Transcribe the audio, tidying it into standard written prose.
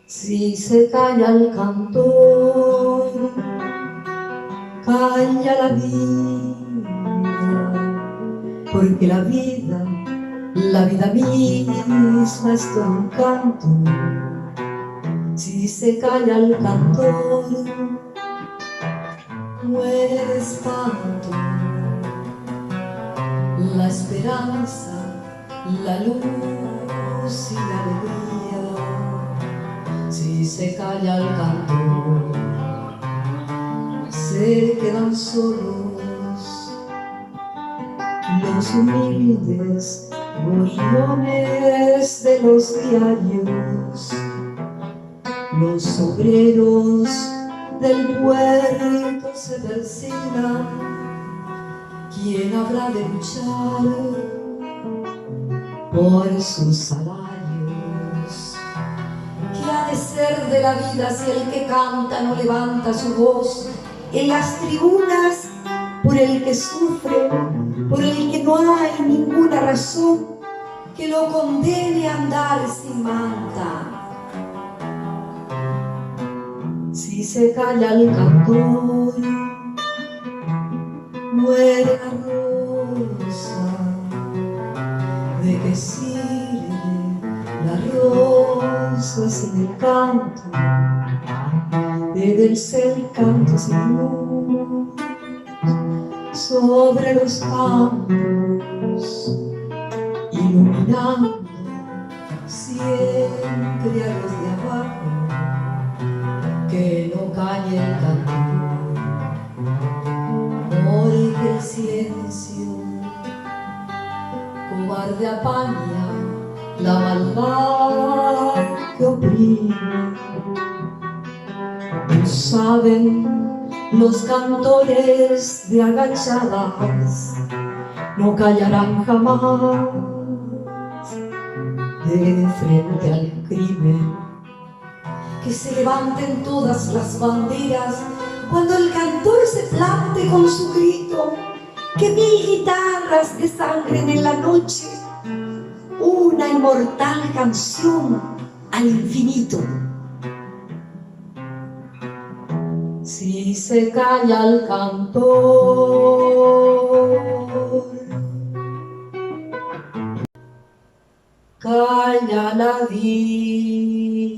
Si se calla el cantor, calla la vida, porque la vida misma es todo un canto. Si se calla el cantor, muere de espanto la esperanza, la luz y la alegría. Si se calla el cantor, se quedan solos los humildes gorriones de los diarios, los obreros del puerto se persignan. ¿Quién habrá de luchar por sus salarios? ¿Qué ha de ser de la vida si el que canta no levanta su voz en las tribunas por el que sufre, por el que no hay ninguna razón que lo condene a andar sin manta? Si se calla el cantor, muere la rosa. ¿De qué sirve la rosa sin el canto? Debe ser el canto sin luz sobre los campos, iluminando siempre a los de abajo. Que no calle el cantor, porque el silencio cobarde apaña la maldad que oprime. No saben los cantores de agachadas, no callarán jamás de frente al crimen. Que se levanten todas las banderas cuando el cantor se plante con su grito, que 1000 guitarras desangren en la noche una inmortal canción al infinito. Si se calla el cantor, calla la vida.